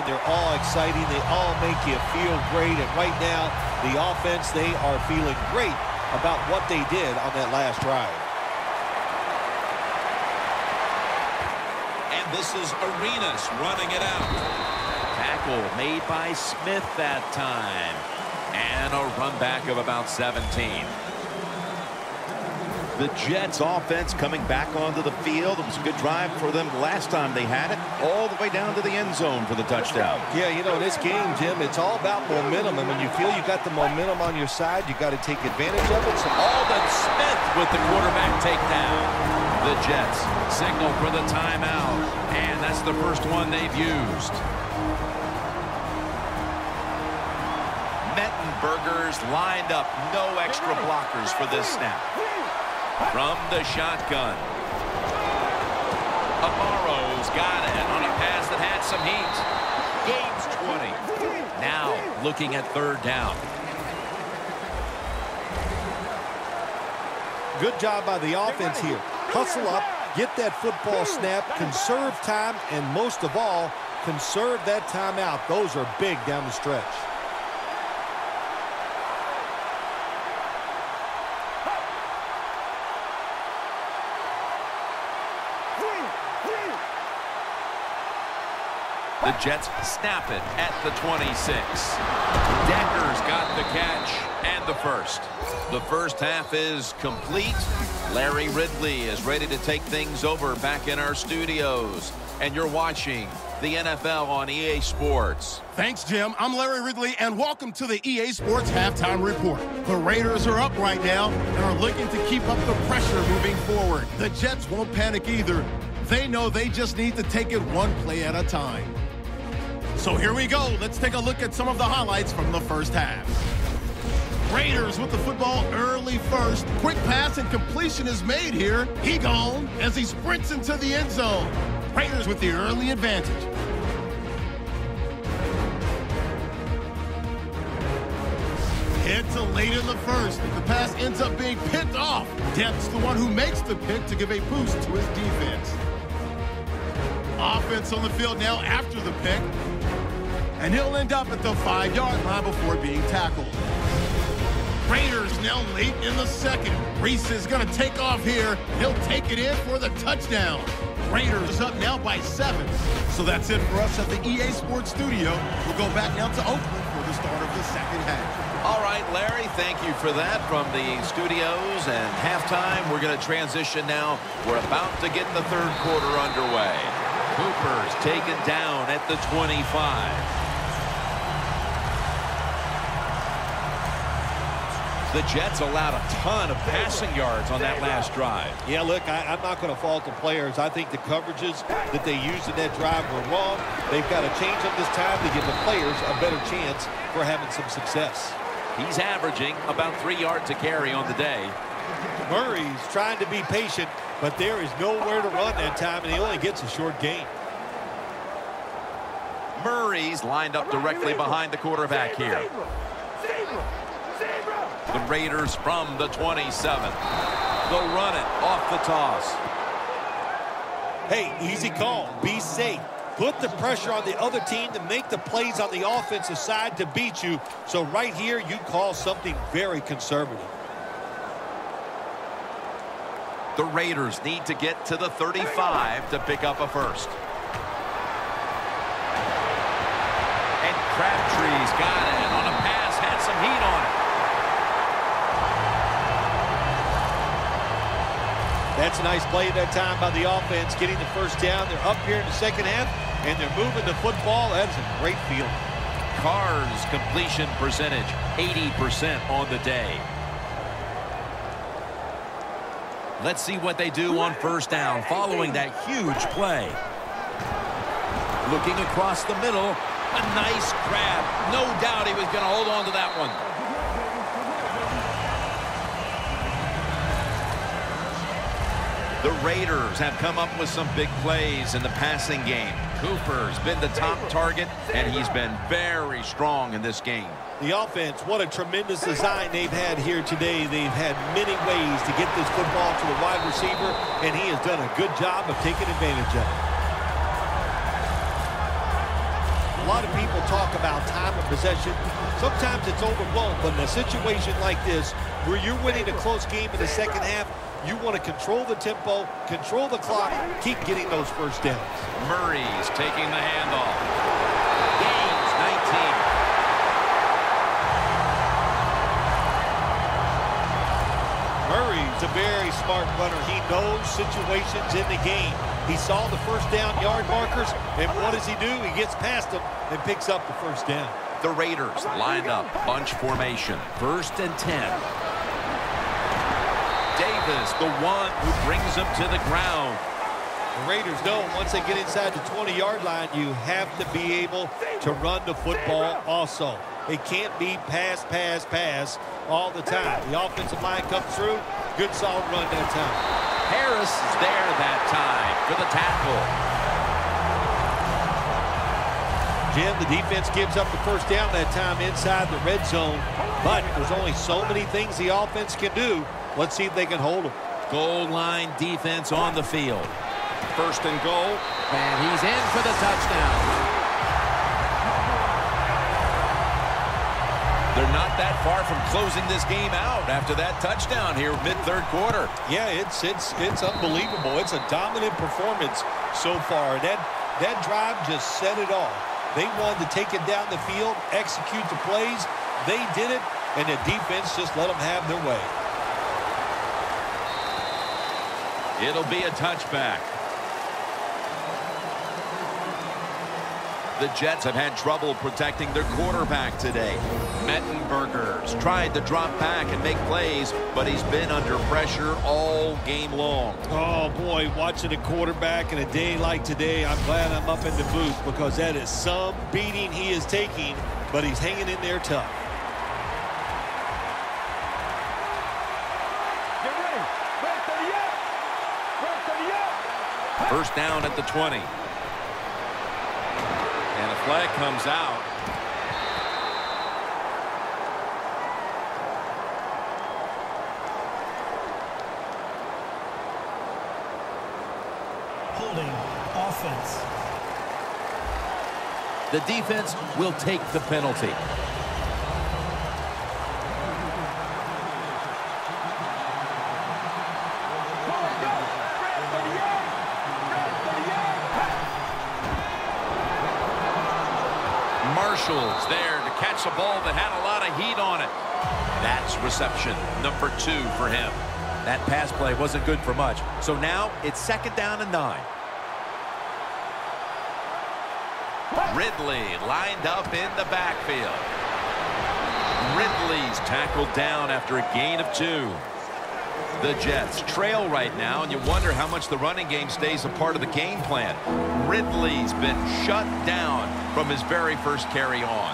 man, they're all exciting. They all make you feel great. And right now, the offense, they are feeling great about what they did on that last drive. And this is Arenas running it out. Tackle made by Smith that time. And a run back of about 17. The Jets offense coming back onto the field. It was a good drive for them last time they had it, all the way down to the end zone for the touchdown. Yeah, you know, this game, Jim, it's all about momentum. And when you feel you got the momentum on your side, you got to take advantage of it. So Aldon Smith with the quarterback takedown. The Jets signal for the timeout, and that's the first one they've used. Mettenberger's lined up. No extra blockers for this snap. From the shotgun. Amaro's got it on a pass that had some heat. Gains 20. Now looking at third down. good job by the offense here. Hustle up, get that football snap, conserve time, and most of all, conserve that timeout. Those are big down the stretch. The Jets snap it at the 26. Decker's got the catch and the first. The first half is complete. Larry Ridley is ready to take things over back in our studios. And you're watching the NFL on EA Sports. Thanks, Jim. I'm Larry Ridley, and welcome to the EA Sports Halftime Report. The Raiders are up right now and are looking to keep up the pressure moving forward. The Jets won't panic either. They know they just need to take it one play at a time. So here we go. Let's take a look at some of the highlights from the first half. Raiders with the football early first. Quick pass and completion is made here. He gone as he sprints into the end zone. Raiders with the early advantage. It's a late in the first. The pass ends up being picked off. Depth's the one who makes the pick to give a boost to his defense. Offense on the field now after the pick. And he'll end up at the 5-yard line before being tackled. Raiders now late in the second. Reese is going to take off here. He'll take it in for the touchdown. Raiders up now by 7. So that's it for us at the EA Sports Studio. We'll go back now to Oakland for the start of the second half. All right, Larry, thank you for that from the studios. And halftime, we're going to transition now. We're about to get the third quarter underway. Cooper's taken down at the 25. The Jets allowed a ton of passing yards on that last drive. Yeah, look, I'm not going to fault the players. I think the coverages that they used in that drive were wrong. They've got to change them this time to give the players a better chance for having some success. He's averaging about 3 yards a carry on the day. Murray's trying to be patient, but there is nowhere to run that time, and he only gets a short gain. Murray's lined up directly behind the quarterback here. The Raiders from the 27. They'll run it off the toss. Hey, easy call. Be safe. Put the pressure on the other team to make the plays on the offensive side to beat you. So right here, you call something very conservative. The Raiders need to get to the 35 to pick up a first. And Crabtree's got it. And on a pass, had some heat on it. That's a nice play that time by the offense, getting the first down. They're up here in the second half, and they're moving the football. That is a great feeling. Carr's completion percentage, 80% on the day. Let's see what they do on first down following that huge play. Looking across the middle, a nice grab. No doubt he was going to hold on to that one. The Raiders have come up with some big plays in the passing game. Cooper's been the top target, and he's been very strong in this game. The offense, what a tremendous design they've had here today. They've had many ways to get this football to the wide receiver, and he has done a good job of taking advantage of it. A lot of people talk about time of possession. Sometimes it's overblown, but in a situation like this, where you're winning a close game in the second half, you want to control the tempo, control the clock, keep getting those first downs. Murray's taking the handoff. Gains 19. Murray's a very smart runner. He knows situations in the game. He saw the first down yard markers, and what does he do? He gets past them and picks up the first down. The Raiders lined up, bunch formation, 1st and 10. Davis, the one who brings him to the ground. The Raiders know once they get inside the 20-yard line, you have to be able to run the football also. It can't be pass, pass, pass all the time. The offensive line comes through. Good, solid run that time. Harris is there that time for the tackle. Jim, the defense gives up the first down that time inside the red zone, but there's only so many things the offense can do. Let's see if they can hold them. Goal line defense on the field. 1st and goal, and he's in for the touchdown. They're not that far from closing this game out after that touchdown here mid-3rd quarter. Yeah, it's unbelievable. It's a dominant performance so far. That drive just set it all. They wanted to take it down the field, execute the plays. They did it, and the defense just let them have their way. It'll be a touchback. The Jets have had trouble protecting their quarterback today. Mettenberger's tried to drop back and make plays, but he's been under pressure all game long. Oh, boy, watching a quarterback in a day like today, I'm glad I'm up in the booth because that is some beating he is taking, but he's hanging in there tough. First down at the 20. And a flag comes out. Holding offense. The defense will take the penalty. Marshall's there to catch a ball that had a lot of heat on it. That's reception number 2 for him. That pass play wasn't good for much. So now it's 2nd down and 9. Ridley lined up in the backfield. Ridley's tackled down after a gain of 2. The Jets trail right now, and you wonder how much the running game stays a part of the game plan. Ridley's been shut down from his very first carry on.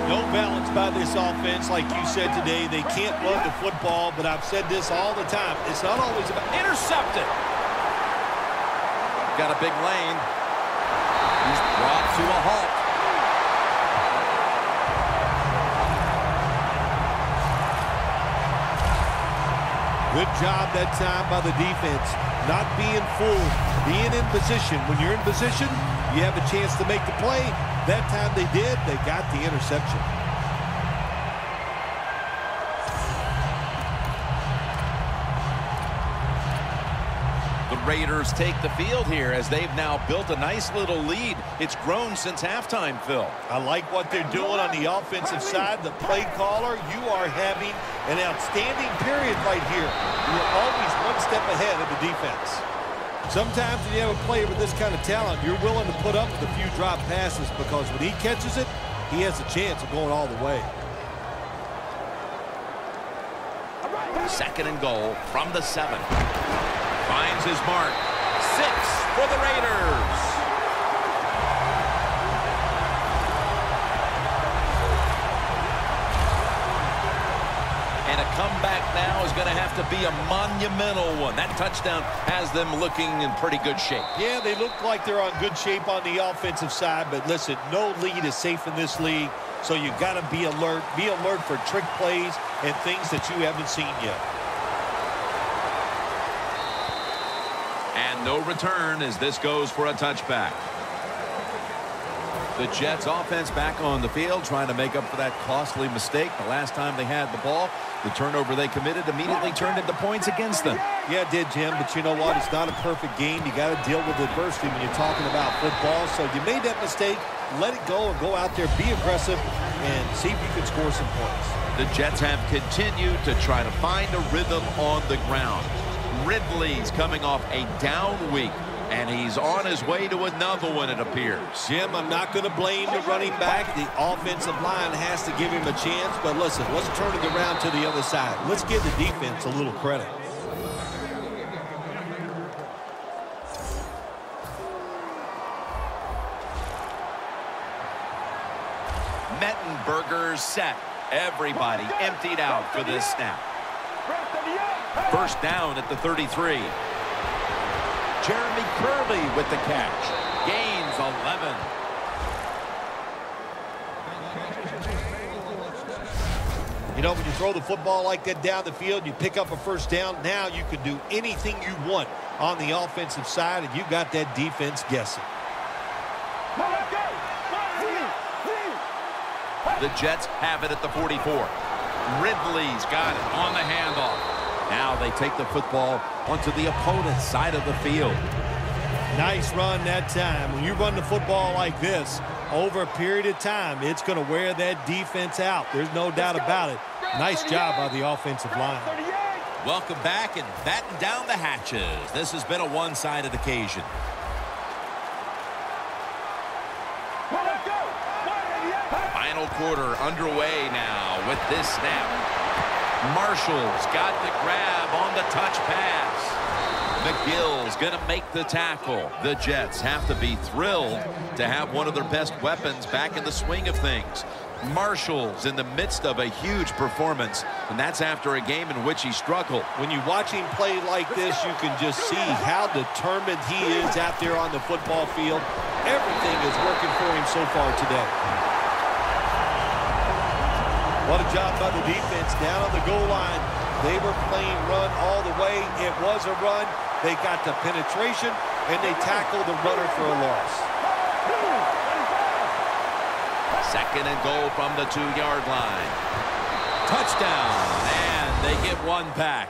No balance by this offense, like you said today. They can't run the football, but I've said this all the time. It's not always about... Intercepted! Got a big lane. He's brought to a halt. Good job that time by the defense. Not being fooled, being in position. When you're in position, you have a chance to make the play. That time they did. They got the interception. The Raiders take the field here as they've now built a nice little lead. It's grown since halftime, Phil. I like what they're doing on the offensive side. The play caller, you are having an outstanding period right here. You're always one step ahead of the defense. Sometimes when you have a player with this kind of talent, you're willing to put up with a few drop passes because when he catches it, he has a chance of going all the way. 2nd and goal from the 7. Finds his mark. 6 for the Raiders. And a comeback now is going to have to be a monumental one. That touchdown has them looking in pretty good shape. Yeah, they look like they're on good shape on the offensive side, but listen, no lead is safe in this league, so you got to be alert. Be alert for trick plays and things that you haven't seen yet. And no return as this goes for a touchback. The Jets offense back on the field trying to make up for that costly mistake the last time they had the ball. The turnover they committed immediately turned into points against them. Yeah, it did, Jim, but you know what? It's not a perfect game. You got to deal with adversity when you're talking about football. So you made that mistake, let it go and go out there, be aggressive, and see if you can score some points. The Jets have continued to try to find a rhythm on the ground. Ridley's coming off a down week, and he's on his way to another one, it appears. Jim, I'm not going to blame the running back. The offensive line has to give him a chance. But listen, let's turn it around to the other side. Let's give the defense a little credit. Mettenberger's set. Everybody emptied out for this snap. First down at the 33. Jeremy Curley with the catch. Gains 11. You know, when you throw the football like that down the field, you pick up a first down. Now you can do anything you want on the offensive side, and you got that defense guessing. The Jets have it at the 44. Ridley's got it on the handoff. Now they take the football onto the opponent's side of the field. Nice run that time. When you run the football like this, over a period of time, it's going to wear that defense out. There's no doubt about it. Nice job by the offensive line. Welcome back and batten down the hatches. This has been a one-sided occasion. Final quarter underway now with this snap. Marshall's got the grab on the touch pass. McGill's going to make the tackle. The Jets have to be thrilled to have one of their best weapons back in the swing of things. Marshall's in the midst of a huge performance, and that's after a game in which he struggled. When you watch him play like this, you can just see how determined he is out there on the football field. Everything is working for him so far today. What a job by the defense down on the goal line. They were playing run all the way. It was a run. They got the penetration, and they tackled the runner for a loss. Second and goal from the 2-yard line. Touchdown, and they get one back.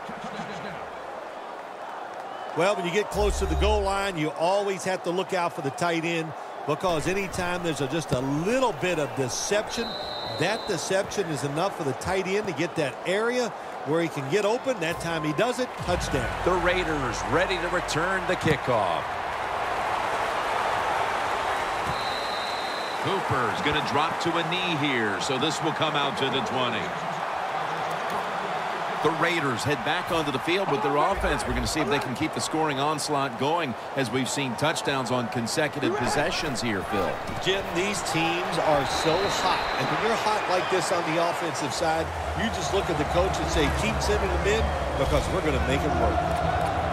Well, when you get close to the goal line, you always have to look out for the tight end, because anytime there's just a little bit of deception, that deception is enough for the tight end to get that area where he can get open. That time he does it. Touchdown. The Raiders ready to return the kickoff. Cooper's going to drop to a knee here, so this will come out to the 20. The Raiders head back onto the field with their offense. We're going to see if they can keep the scoring onslaught going, as we've seen touchdowns on consecutive possessions here, Phil. Jim, these teams are so hot. And when you're hot like this on the offensive side, you just look at the coach and say, keep sending them in, because we're going to make it work.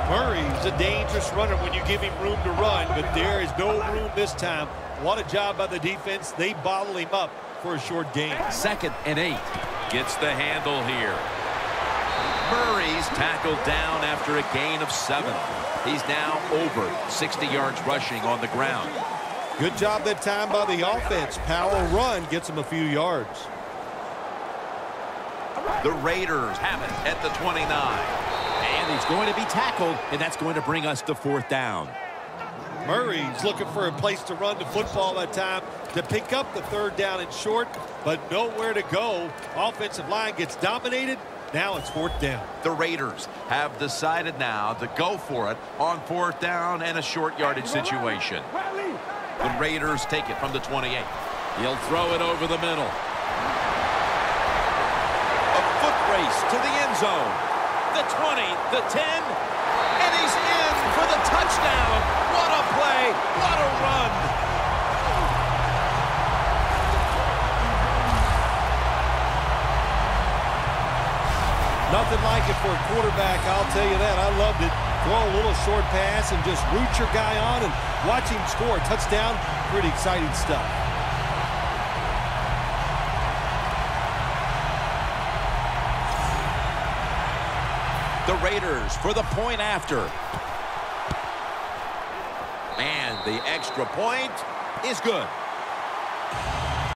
Murray's a dangerous runner when you give him room to run, but there is no room this time. What a job by the defense. They bottle him up for a short gain. 2nd and 8. Gets the handle here. Murray's tackled down after a gain of 7. He's now over 60 yards rushing on the ground. Good job that time by the offense. Power run gets him a few yards. The Raiders have it at the 29. And he's going to be tackled, and that's going to bring us to 4th down. Murray's looking for a place to run the football that time to pick up the 3rd down and short, but nowhere to go. Offensive line gets dominated. Now it's 4th down. The Raiders have decided now to go for it on 4th down and a short yardage situation. The Raiders take it from the 28. He'll throw it over the middle. A foot race to the end zone. The 20, the 10, and he's in for the touchdown. What a play, what a run. Nothing like it for a quarterback, I'll tell you that. I loved it. Throw a little short pass and just root your guy on and watch him score a touchdown. Pretty exciting stuff. The Raiders for the point after. And the extra point is good.